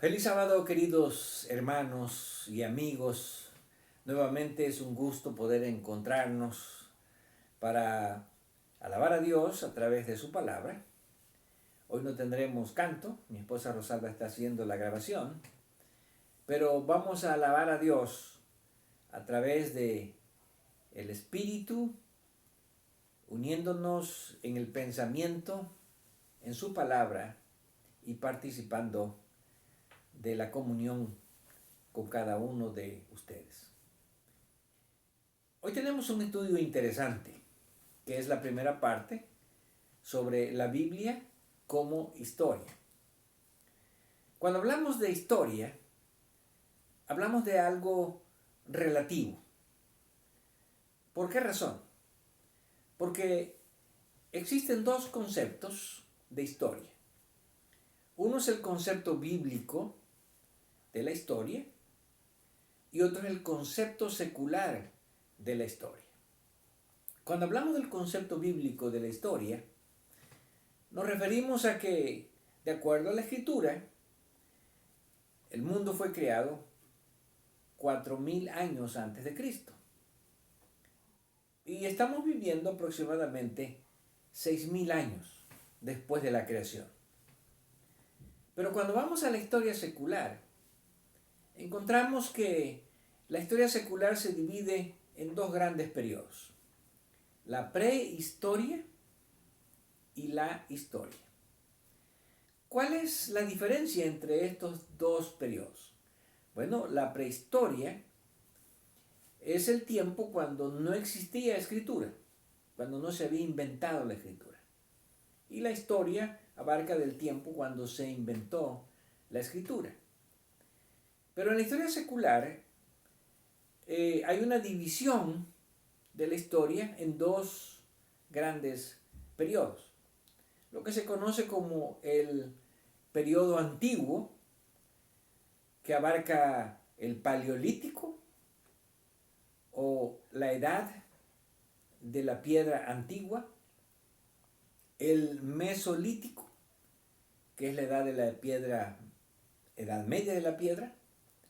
Feliz sábado, queridos hermanos y amigos. Nuevamente es un gusto poder encontrarnos para alabar a Dios a través de su palabra. Hoy no tendremos canto, mi esposa Rosalba está haciendo la grabación, pero vamos a alabar a Dios a través de el Espíritu, uniéndonos en el pensamiento, en su palabra y participando de la comunión con cada uno de ustedes. Hoy tenemos un estudio interesante, que es la primera parte sobre la Biblia como historia. Cuando hablamos de historia, hablamos de algo relativo. ¿Por qué razón? Porque existen dos conceptos de historia. Uno es el concepto bíblico de la historia y otro es el concepto secular de la historia. Cuando hablamos del concepto bíblico de la historia, nos referimos a que, de acuerdo a la Escritura, el mundo fue creado 4000 años antes de Cristo. Y estamos viviendo aproximadamente 6000 años después de la creación. Pero cuando vamos a la historia secular, encontramos que la historia secular se divide en dos grandes periodos: la prehistoria y la historia. ¿Cuál es la diferencia entre estos dos periodos? Bueno, la prehistoria es el tiempo cuando no existía escritura, cuando no se había inventado la escritura. Y la historia abarca del tiempo cuando se inventó la escritura. Pero en la historia secular hay una división de la historia en dos grandes periodos. Lo que se conoce como el periodo antiguo, que abarca el paleolítico o la edad de la piedra antigua, el mesolítico, que es la edad de la piedra, edad media de la piedra,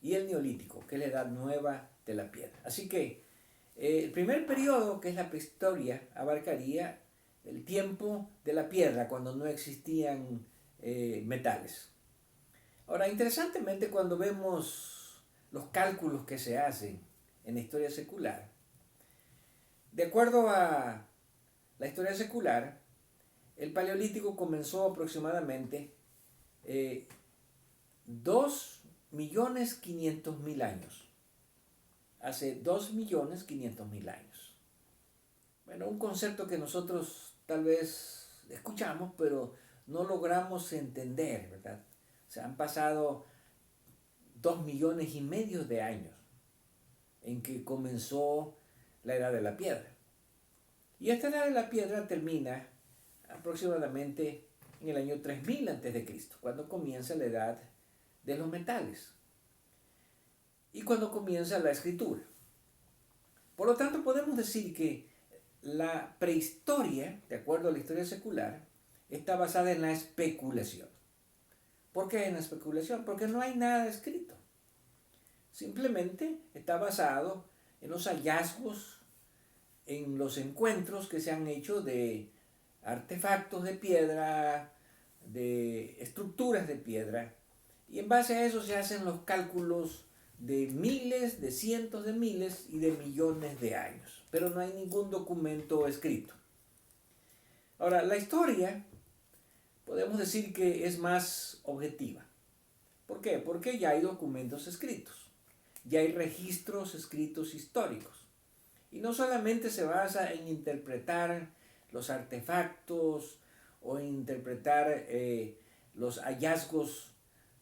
y el neolítico, que es la edad nueva de la piedra. Así que el primer periodo, que es la prehistoria, abarcaría el tiempo de la piedra, cuando no existían metales. Ahora, interesantemente, cuando vemos los cálculos que se hacen en la historia secular, de acuerdo a la historia secular, el paleolítico comenzó aproximadamente 2.500.000 años. Hace 2.500.000 años. Bueno, un concepto que nosotros tal vez escuchamos, pero no logramos entender, ¿verdad? O sea, han pasado 2,5 millones de años en que comenzó la edad de la piedra. Y esta edad de la piedra termina aproximadamente en el año 3000 a.C., cuando comienza la edad de los metales y cuando comienza la escritura. Por lo tanto, podemos decir que la prehistoria, de acuerdo a la historia secular, está basada en la especulación. ¿Por qué en la especulación? Porque no hay nada escrito. Simplemente está basado en los hallazgos, en los encuentros que se han hecho de artefactos de piedra, de estructuras de piedra, y en base a eso se hacen los cálculos de miles, de cientos de miles y de millones de años, pero no hay ningún documento escrito. Ahora, la historia podemos decir que es más objetiva. ¿Por qué? Porque ya hay documentos escritos, ya hay registros escritos históricos, y no solamente se basa en interpretar los artefactos o en interpretar los hallazgos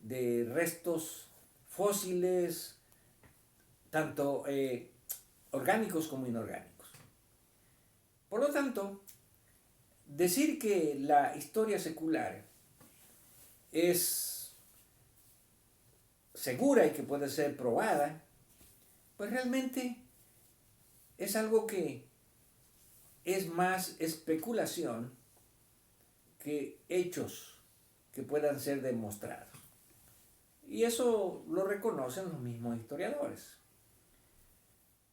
de restos fósiles, tanto orgánicos como inorgánicos. Por lo tanto, decir que la historia secular es segura y que puede ser probada, pues realmente es algo que es más especulación que hechos que puedan ser demostrados. Y eso lo reconocen los mismos historiadores.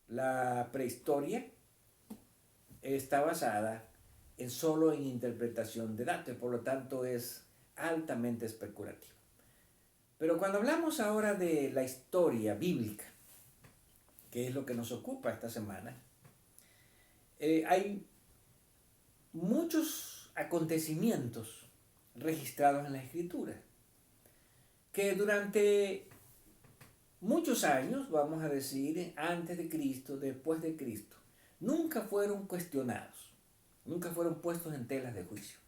La prehistoria está basada solo en interpretación de datos, por lo tanto es altamente especulativo. Pero cuando hablamos ahora de la historia bíblica, que es lo que nos ocupa esta semana, hay muchos acontecimientos registrados en la Escritura que durante muchos años, vamos a decir, antes de Cristo, después de Cristo, nunca fueron cuestionados, nunca fueron puestos en telas de juicio.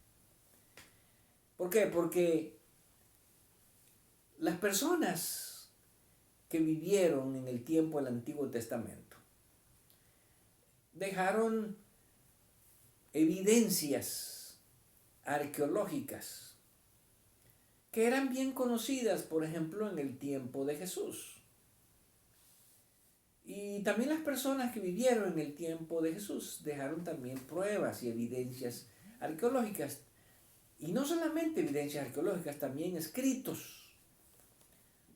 ¿Por qué? Porque las personas que vivieron en el tiempo del Antiguo Testamento dejaron evidencias arqueológicas que eran bien conocidas, por ejemplo, en el tiempo de Jesús. Y también las personas que vivieron en el tiempo de Jesús dejaron también pruebas y evidencias arqueológicas. Y no solamente evidencias arqueológicas, también escritos,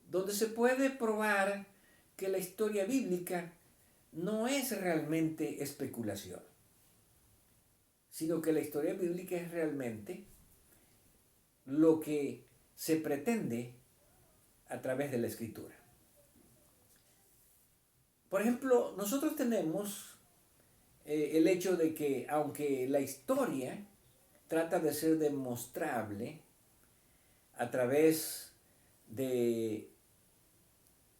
donde se puede probar que la historia bíblica no es realmente especulación, sino que la historia bíblica es realmente lo que se pretende a través de la escritura. Por ejemplo, nosotros tenemos el hecho de que aunque la historia trata de ser demostrable a través de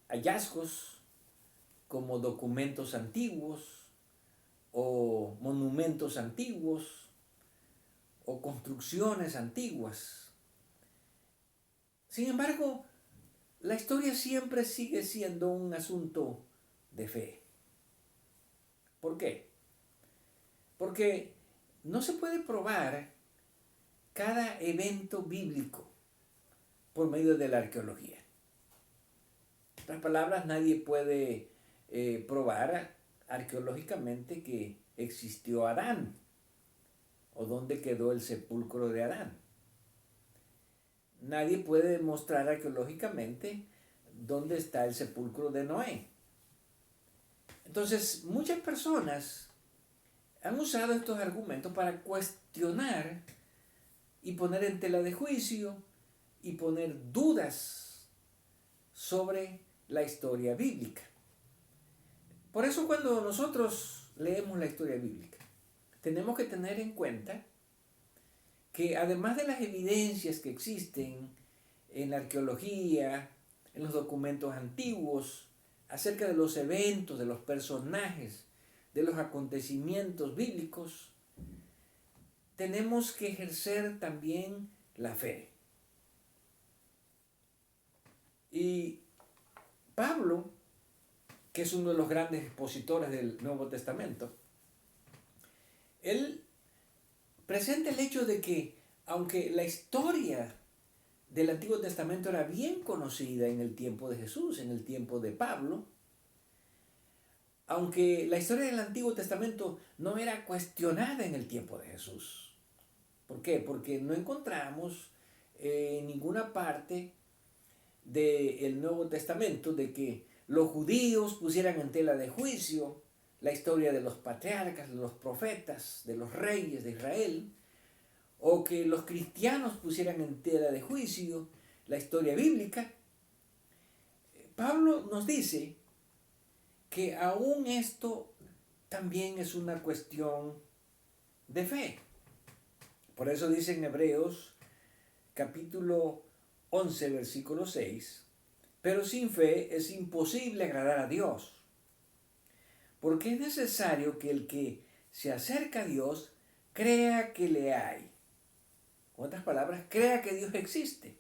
hallazgos como documentos antiguos o monumentos antiguos o construcciones antiguas. Sin embargo, la historia siempre sigue siendo un asunto de fe. ¿Por qué? Porque no se puede probar cada evento bíblico por medio de la arqueología. En otras palabras, nadie puede probar arqueológicamente que existió Adán o dónde quedó el sepulcro de Adán. Nadie puede demostrar arqueológicamente dónde está el sepulcro de Noé. Entonces, muchas personas han usado estos argumentos para cuestionar y poner en tela de juicio y poner dudas sobre la historia bíblica. Por eso cuando nosotros leemos la historia bíblica, tenemos que tener en cuenta que además de las evidencias que existen en la arqueología, en los documentos antiguos, acerca de los eventos, de los personajes, de los acontecimientos bíblicos, tenemos que ejercer también la fe. Y Pablo, que es uno de los grandes expositores del Nuevo Testamento, él presenta el hecho de que, aunque la historia del Antiguo Testamento era bien conocida en el tiempo de Jesús, en el tiempo de Pablo, aunque la historia del Antiguo Testamento no era cuestionada en el tiempo de Jesús. ¿Por qué? Porque no encontramos en ninguna parte del Nuevo Testamento de que los judíos pusieran en tela de juicio la historia de los patriarcas, de los profetas, de los reyes de Israel, o que los cristianos pusieran en tela de juicio la historia bíblica. Pablo nos dice que aún esto también es una cuestión de fe. Por eso dice en Hebreos capítulo 11, versículo 6, pero sin fe es imposible agradar a Dios, porque es necesario que el que se acerca a Dios crea que le hay. En otras palabras, crea que Dios existe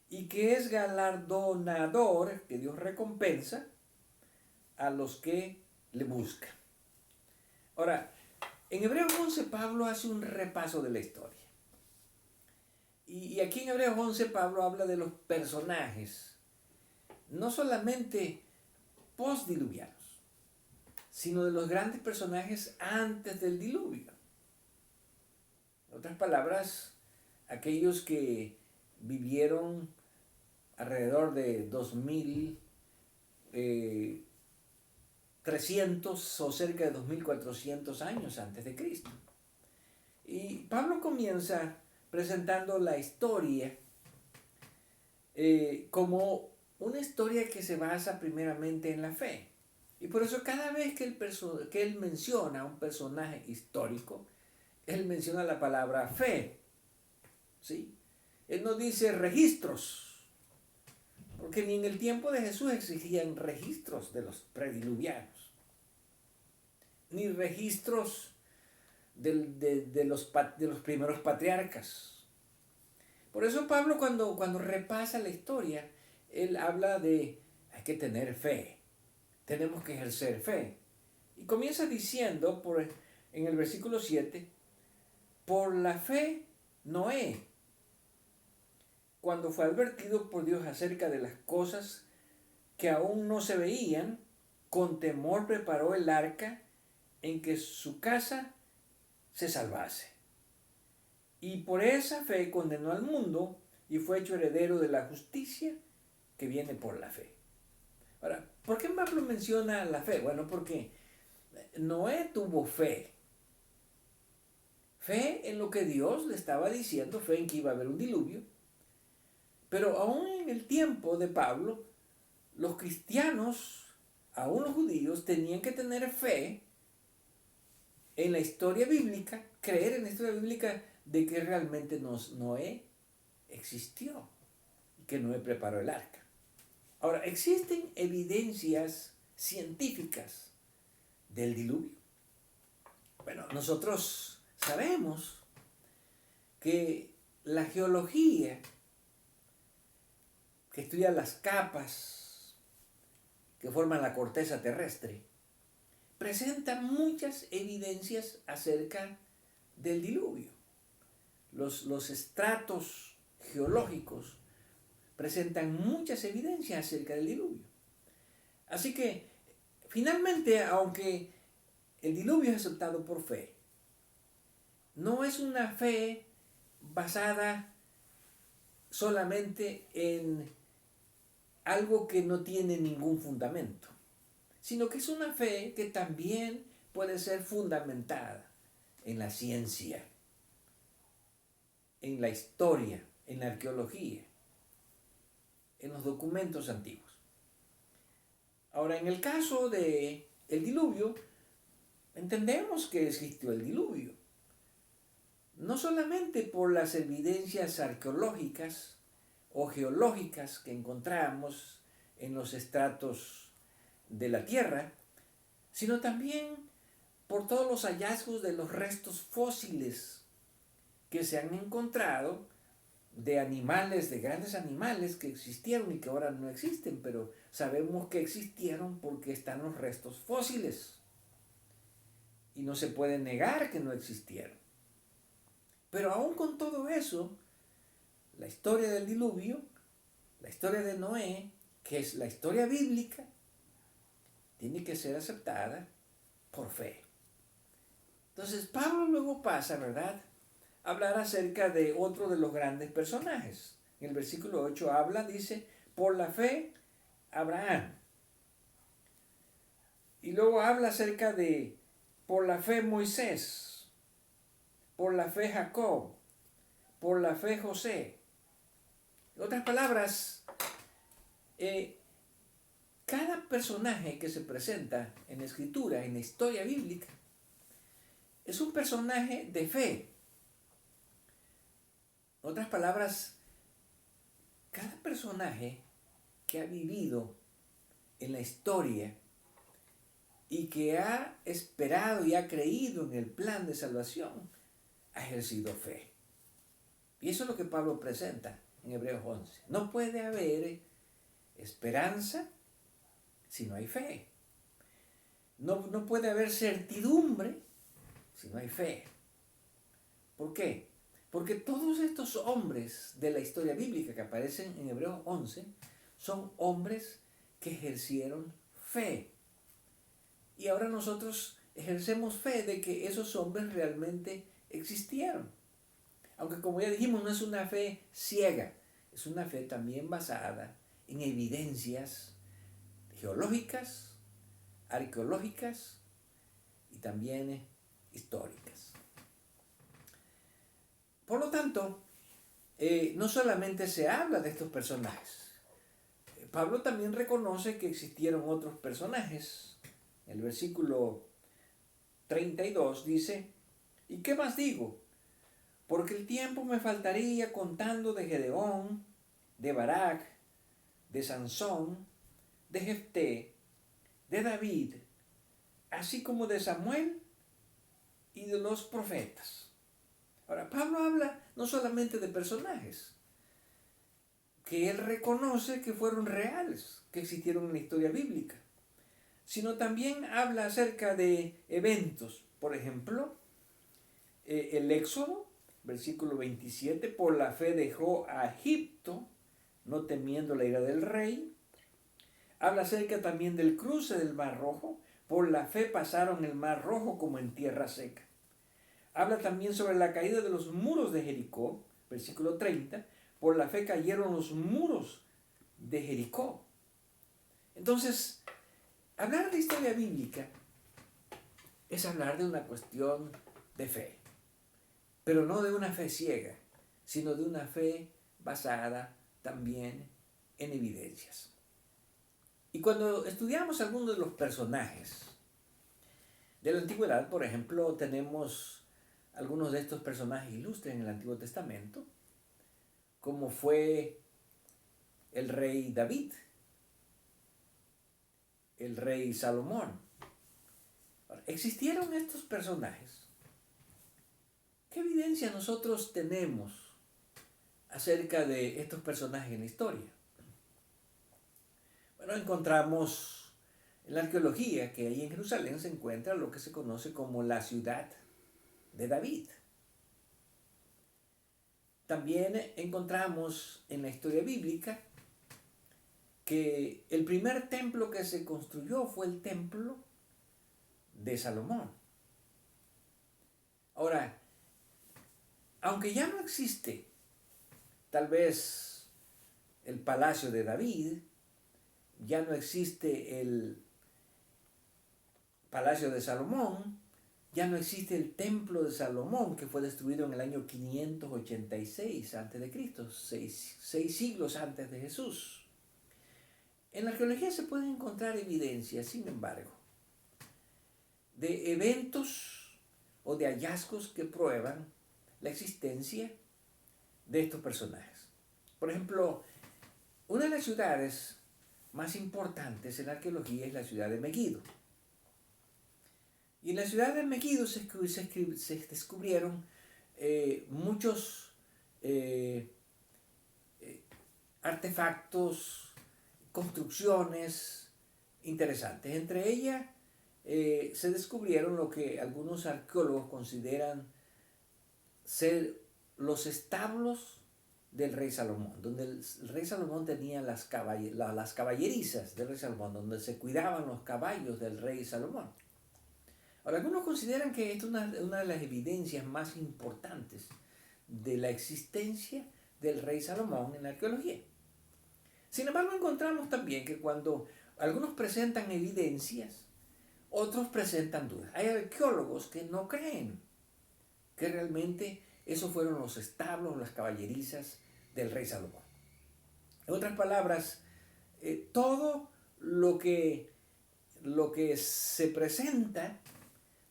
y que es galardonador, que Dios recompensa a los que le buscan. Ahora, en Hebreos 11 Pablo hace un repaso de la historia. Y aquí en Hebreos 11 Pablo habla de los personajes, no solamente postdiluvianos, sino de los grandes personajes antes del diluvio. En otras palabras, aquellos que vivieron alrededor de 2300 o cerca de 2400 años antes de Cristo. Y Pablo comienza presentando la historia como una historia que se basa primeramente en la fe. Y por eso cada vez que él menciona a un personaje histórico, él menciona la palabra fe. ¿Sí? Él no dice registros, porque ni en el tiempo de Jesús exigían registros de los prediluvianos, ni registros de los primeros patriarcas. Por eso Pablo cuando repasa la historia, él habla de hay que tener fe, tenemos que ejercer fe. Y comienza diciendo en el versículo 7, por la fe Noé, cuando fue advertido por Dios acerca de las cosas que aún no se veían, con temor preparó el arca en que su casa se salvase. Y por esa fe condenó al mundo y fue hecho heredero de la justicia que viene por la fe. Ahora, ¿por qué Pablo menciona la fe? Bueno, porque Noé tuvo fe. Fe en lo que Dios le estaba diciendo, fe en que iba a haber un diluvio. Pero aún en el tiempo de Pablo, los cristianos, aún los judíos, tenían que tener fe en la historia bíblica, creer en la historia bíblica de que realmente Noé existió, que Noé preparó el arca. Ahora, existen evidencias científicas del diluvio. Bueno, nosotros sabemos que la geología, que estudia las capas que forman la corteza terrestre, presenta muchas evidencias acerca del diluvio. Los estratos geológicos presentan muchas evidencias acerca del diluvio. Así que, finalmente, aunque el diluvio es aceptado por fe, no es una fe basada solamente en algo que no tiene ningún fundamento, sino que es una fe que también puede ser fundamentada en la ciencia, en la historia, en la arqueología, en los documentos antiguos. Ahora, en el caso del diluvio, entendemos que existió el diluvio, no solamente por las evidencias arqueológicas o geológicas que encontramos en los estratos de la Tierra, sino también por todos los hallazgos de los restos fósiles que se han encontrado de animales, de grandes animales que existieron y que ahora no existen, pero sabemos que existieron porque están los restos fósiles y no se puede negar que no existieron. Pero aún con todo eso, la historia del diluvio, la historia de Noé, que es la historia bíblica, tiene que ser aceptada por fe. Entonces Pablo luego pasa, ¿verdad?, a hablar acerca de otro de los grandes personajes. En el versículo 8 dice, por la fe, Abraham. Y luego habla acerca de, por la fe, Moisés, por la fe, Jacob, por la fe, José. En otras palabras, cada personaje que se presenta en la escritura, en la historia bíblica, es un personaje de fe. En otras palabras, cada personaje que ha vivido en la historia y que ha esperado y ha creído en el plan de salvación, ha ejercido fe. Y eso es lo que Pablo presenta en Hebreos 11. No puede haber esperanza si no hay fe. No puede haber certidumbre si no hay fe. ¿Por qué? Porque todos estos hombres de la historia bíblica que aparecen en Hebreos 11 son hombres que ejercieron fe. Y ahora nosotros ejercemos fe de que esos hombres realmente existieron. Aunque como ya dijimos, no es una fe ciega, es una fe también basada en evidencias geológicas, arqueológicas y también históricas. Por lo tanto, no solamente se habla de estos personajes. Pablo también reconoce que existieron otros personajes. El versículo 32 dice, ¿y qué más digo? Porque el tiempo me faltaría contando de Gedeón, de Barak, de Sansón, de Jefté, de David, así como de Samuel y de los profetas. Ahora, Pablo habla no solamente de personajes que él reconoce que fueron reales, que existieron en la historia bíblica, sino también habla acerca de eventos. Por ejemplo, el Éxodo, versículo 27, por la fe dejó a Egipto, no temiendo la ira del rey. Habla acerca también del cruce del Mar Rojo, por la fe pasaron el Mar Rojo como en tierra seca. Habla también sobre la caída de los muros de Jericó, versículo 30, por la fe cayeron los muros de Jericó. Entonces, hablar de historia bíblica es hablar de una cuestión de fe, pero no de una fe ciega, sino de una fe basada también en evidencias. Y cuando estudiamos algunos de los personajes de la antigüedad, por ejemplo, tenemos algunos de estos personajes ilustres en el Antiguo Testamento, como fue el rey David, el rey Salomón. Ahora, ¿existieron estos personajes? ¿Qué evidencia nosotros tenemos acerca de estos personajes en la historia? Bueno, encontramos en la arqueología que ahí en Jerusalén se encuentra lo que se conoce como la ciudad de David. También encontramos en la historia bíblica que el primer templo que se construyó fue el templo de Salomón. Ahora, aunque ya no existe tal vez el palacio de David, ya no existe el palacio de Salomón, ya no existe el templo de Salomón, que fue destruido en el año 586 a.C., seis siglos antes de Jesús. En la arqueología se pueden encontrar evidencias, sin embargo, de eventos o de hallazgos que prueban la existencia de estos personajes. Por ejemplo, una de las ciudades más importantes en la arqueología es la ciudad de Megiddo. Y en la ciudad de Megiddo se descubrieron muchos artefactos, construcciones interesantes. Entre ellas se descubrieron lo que algunos arqueólogos consideran ser los establos del rey Salomón, donde el rey Salomón tenía las caballerizas del rey Salomón, donde se cuidaban los caballos del rey Salomón. Ahora, algunos consideran que esto es una de las evidencias más importantes de la existencia del rey Salomón en la arqueología. Sin embargo, encontramos también que cuando algunos presentan evidencias, otros presentan dudas. Hay arqueólogos que no creen que realmente esos fueron los establos, las caballerizas del rey Salomón. En otras palabras, todo lo que se presenta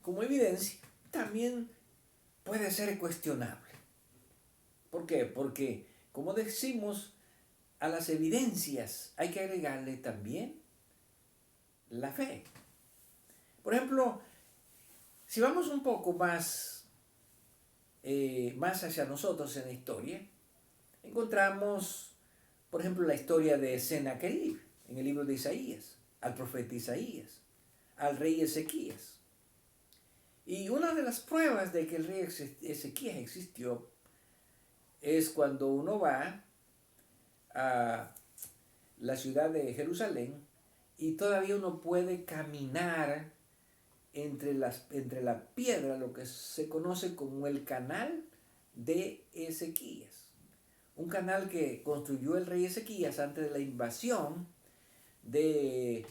como evidencia también puede ser cuestionable. ¿Por qué? Porque, como decimos, a las evidencias hay que agregarle también la fe. Por ejemplo, si vamos un poco más hacia nosotros en la historia, encontramos, por ejemplo, la historia de Sennacherib en el libro de Isaías, al profeta Isaías, al rey Ezequías. Y una de las pruebas de que el rey Ezequías existió es cuando uno va a la ciudad de Jerusalén y todavía uno puede caminar entre la piedra, lo que se conoce como el canal de Ezequías. un canal que construyó el rey Ezequías antes de la invasión de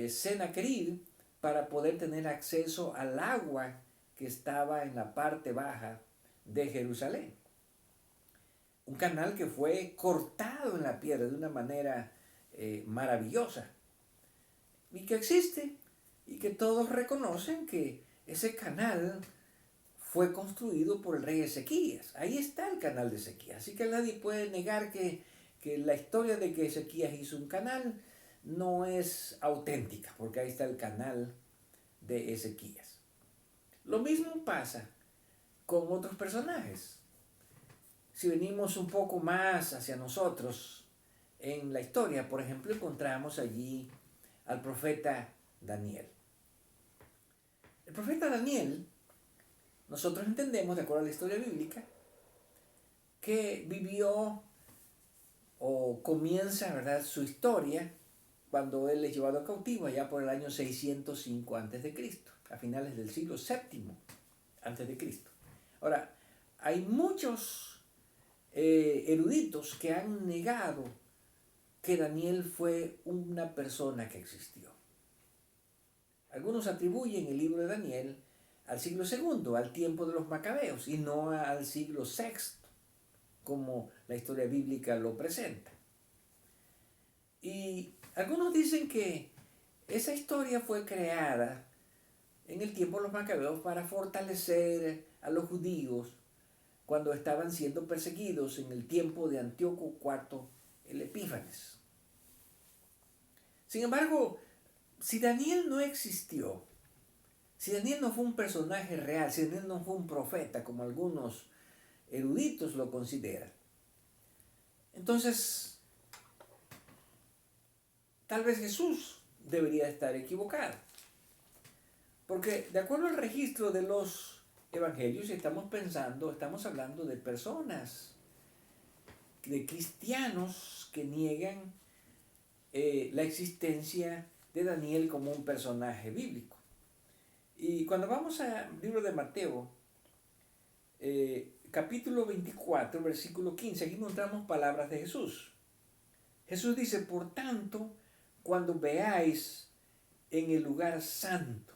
Sennacherib para poder tener acceso al agua que estaba en la parte baja de Jerusalén. Un canal que fue cortado en la piedra de una manera maravillosa y que existe y que todos reconocen que ese canal fue construido por el rey Ezequías. Ahí está el canal de Ezequías. Así que nadie puede negar que la historia de que Ezequías hizo un canal no es auténtica, porque ahí está el canal de Ezequías. Lo mismo pasa con otros personajes. Si venimos un poco más hacia nosotros en la historia, por ejemplo, encontramos allí al profeta Daniel. El profeta Daniel, nosotros entendemos, de acuerdo a la historia bíblica, que vivió o comienza, ¿verdad?, su historia cuando él es llevado cautivo allá por el año 605 a.C., a finales del siglo VII a.C. Ahora, hay muchos eruditos que han negado que Daniel fue una persona que existió. Algunos atribuyen el libro de Daniel al siglo II, al tiempo de los macabeos, y no al siglo VI, como la historia bíblica lo presenta. Y algunos dicen que esa historia fue creada en el tiempo de los macabeos para fortalecer a los judíos cuando estaban siendo perseguidos en el tiempo de Antíoco IV el Epífanes. Sin embargo, si Daniel no existió, si Daniel no fue un personaje real, si Daniel no fue un profeta, como algunos eruditos lo consideran, entonces tal vez Jesús debería estar equivocado. Porque de acuerdo al registro de los evangelios, estamos hablando de personas, de cristianos que niegan la existencia de Daniel como un personaje bíblico. Y cuando vamos al libro de Mateo, capítulo 24, versículo 15, aquí encontramos palabras de Jesús. Jesús dice: por tanto, cuando veáis en el lugar santo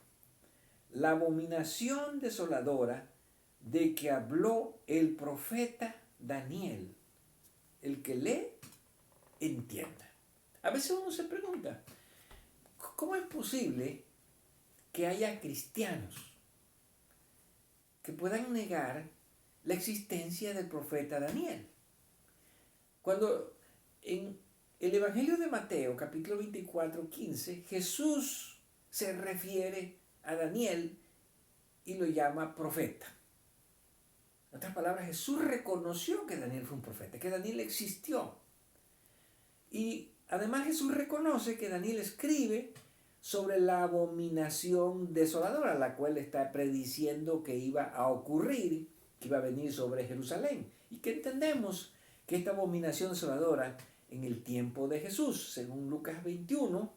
la abominación desoladora de que habló el profeta Daniel, el que lee, entienda. A veces uno se pregunta, ¿cómo es posible que haya cristianos que puedan negar la existencia del profeta Daniel? Cuando en el Evangelio de Mateo, capítulo 24, 15, Jesús se refiere a Daniel y lo llama profeta. En otras palabras, Jesús reconoció que Daniel fue un profeta, que Daniel existió. Y además Jesús reconoce que Daniel escribe sobre la abominación desoladora, la cual está prediciendo que iba a ocurrir, que iba a venir sobre Jerusalén. Y que entendemos que esta abominación desoladora en el tiempo de Jesús, según Lucas 21,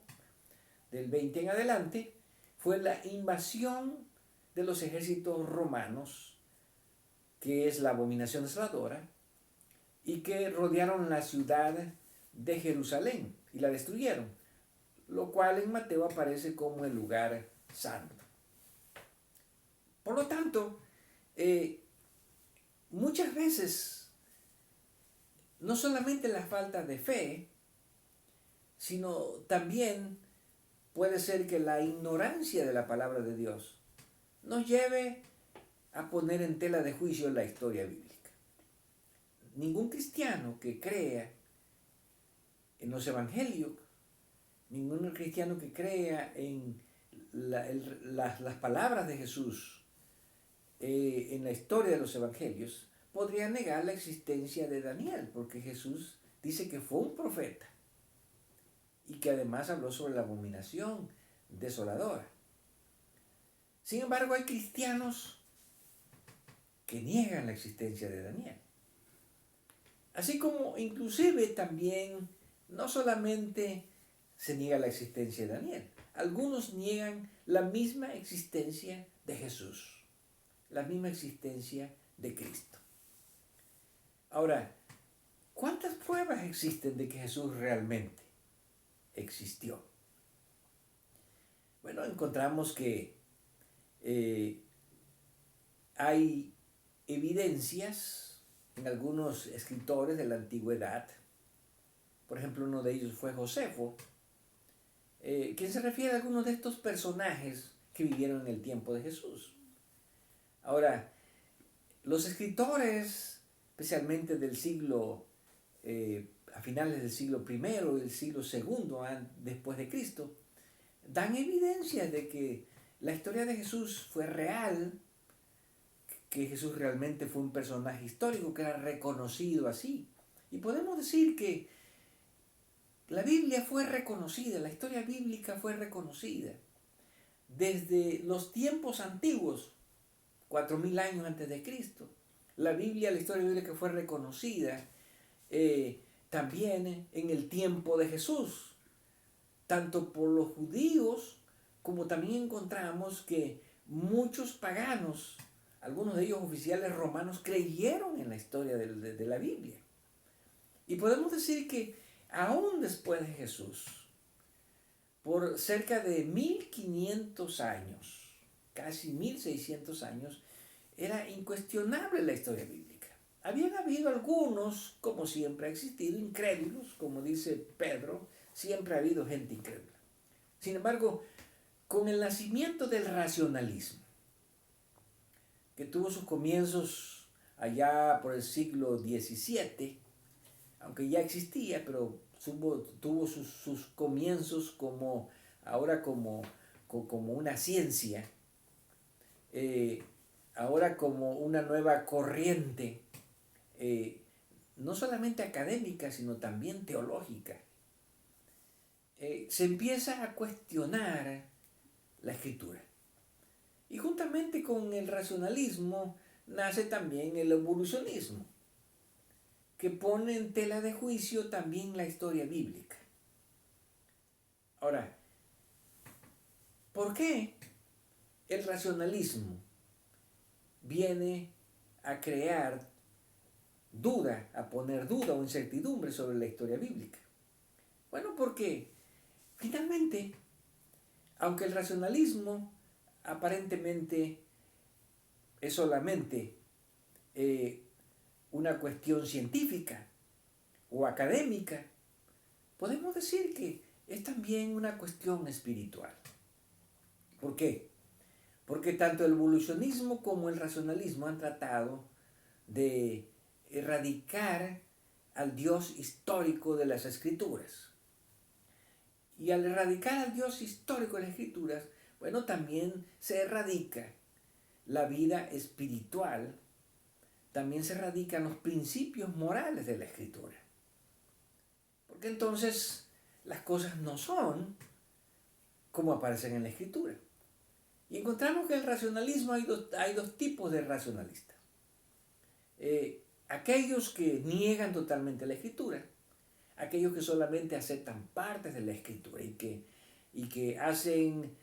del 20 en adelante, fue la invasión de los ejércitos romanos, que es la abominación desoladora, y que rodearon la ciudad de Jerusalén y la destruyeron, lo cual en Mateo aparece como el lugar santo. Por lo tanto, muchas veces, no solamente la falta de fe, sino también puede ser que la ignorancia de la palabra de Dios nos lleve a poner en tela de juicio la historia bíblica. Ningún cristiano que crea en los evangelios, ningún cristiano que crea en las palabras de Jesús en la historia de los evangelios, podría negar la existencia de Daniel, porque Jesús dice que fue un profeta y que además habló sobre la abominación desoladora. Sin embargo, hay cristianos que niegan la existencia de Daniel. Así como inclusive también no solamente se niega la existencia de Daniel, algunos niegan la misma existencia de Jesús, la misma existencia de Cristo. Ahora, ¿Cuántas pruebas existen de que Jesús realmente existió? Bueno, encontramos que hay evidencias en algunos escritores de la antigüedad. Por ejemplo, uno de ellos fue Josefo, quien se refiere a algunos de estos personajes que vivieron en el tiempo de Jesús. Ahora, los escritores, especialmente del siglo, a finales del siglo I y del siglo II después de Cristo, dan evidencia de que la historia de Jesús fue real, que Jesús realmente fue un personaje histórico, que era reconocido así. Y podemos decir que la Biblia fue reconocida, la historia bíblica fue reconocida desde los tiempos antiguos, 4000 años antes de Cristo. La Biblia, la historia bíblica fue reconocida también en el tiempo de Jesús, tanto por los judíos como también encontramos que muchos paganos, algunos de ellos oficiales romanos, creyeron en la historia de la Biblia. Y podemos decir que aún después de Jesús, por cerca de 1500 años, casi 1600 años, era incuestionable la historia bíblica. Habían habido algunos, como siempre ha existido, incrédulos, como dice Pedro, siempre ha habido gente incrédula. Sin embargo, con el nacimiento del racionalismo, que tuvo sus comienzos allá por el siglo XVII, aunque ya existía, pero tuvo sus comienzos como ahora como una ciencia, ahora como una nueva corriente, no solamente académica, sino también teológica. Se empieza a cuestionar la escritura. Y juntamente con el racionalismo nace también el evolucionismo, que pone en tela de juicio también la historia bíblica. Ahora, ¿por qué el racionalismo viene a crear duda, a poner duda o incertidumbre sobre la historia bíblica? Bueno, porque finalmente, aunque el racionalismo aparentemente es solamente una cuestión científica o académica, podemos decir que es también una cuestión espiritual. ¿Por qué? Porque tanto el evolucionismo como el racionalismo han tratado de erradicar al Dios histórico de las Escrituras. Y al erradicar al Dios histórico de las Escrituras, bueno, también se erradica la vida espiritual, también se erradican los principios morales de la Escritura. Porque entonces las cosas no son como aparecen en la Escritura. Y encontramos que en el racionalismo hay dos tipos de racionalistas. Aquellos que niegan totalmente la Escritura, aquellos que solamente aceptan partes de la Escritura y que hacen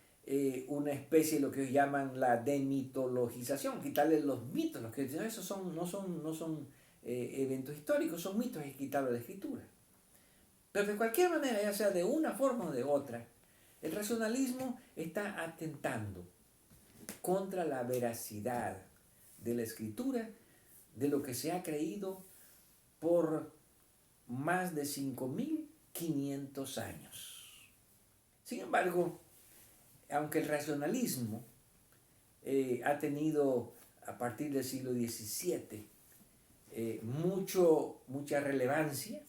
una especie de lo que ellos llaman la demitologización, quitarle los mitos, los que esos no son eventos históricos, son mitos y quitarle la Escritura. Pero de cualquier manera, ya sea de una forma o de otra, el racionalismo está atentando contra la veracidad de la Escritura, de lo que se ha creído por más de 5500 años. Sin embargo, aunque el racionalismo ha tenido a partir del siglo XVII mucha relevancia,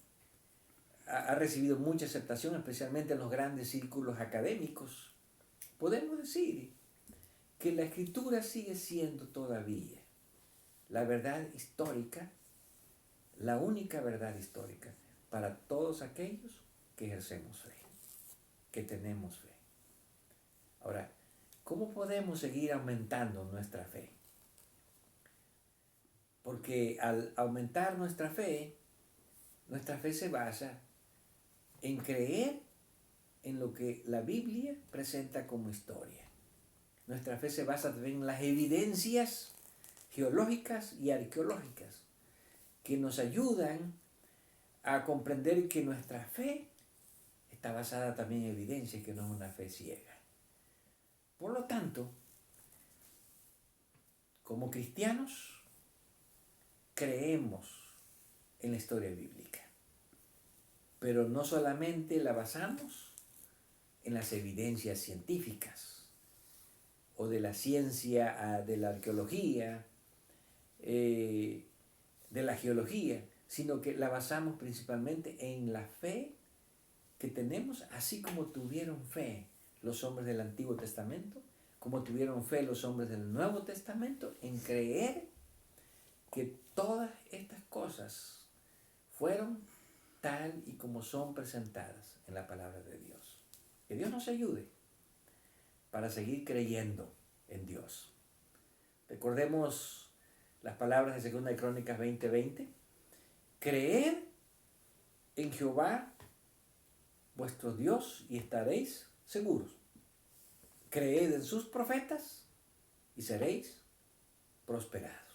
ha recibido mucha aceptación, especialmente en los grandes círculos académicos, podemos decir que la Escritura sigue siendo todavía la verdad histórica, la única verdad histórica para todos aquellos que ejercemos fe, que tenemos fe. Ahora, ¿cómo podemos seguir aumentando nuestra fe? Porque al aumentar nuestra fe se basa en creer en lo que la Biblia presenta como historia. Nuestra fe se basa también en las evidencias geológicas y arqueológicas que nos ayudan a comprender que nuestra fe está basada también en evidencia, que no es una fe ciega. Por lo tanto, como cristianos, creemos en la historia bíblica, pero no solamente la basamos en las evidencias científicas o de la ciencia, de la arqueología, de la geología, sino que la basamos principalmente en la fe que tenemos, así como tuvieron fe los hombres del Antiguo Testamento, como tuvieron fe los hombres del Nuevo Testamento, en creer que todas estas cosas fueron tal y como son presentadas en la palabra de Dios. Que Dios nos ayude para seguir creyendo en Dios. Recordemos las palabras de 2 Crónicas 20:20. Creed en Jehová vuestro Dios y estaréis seguros. Creed en sus profetas y seréis prosperados.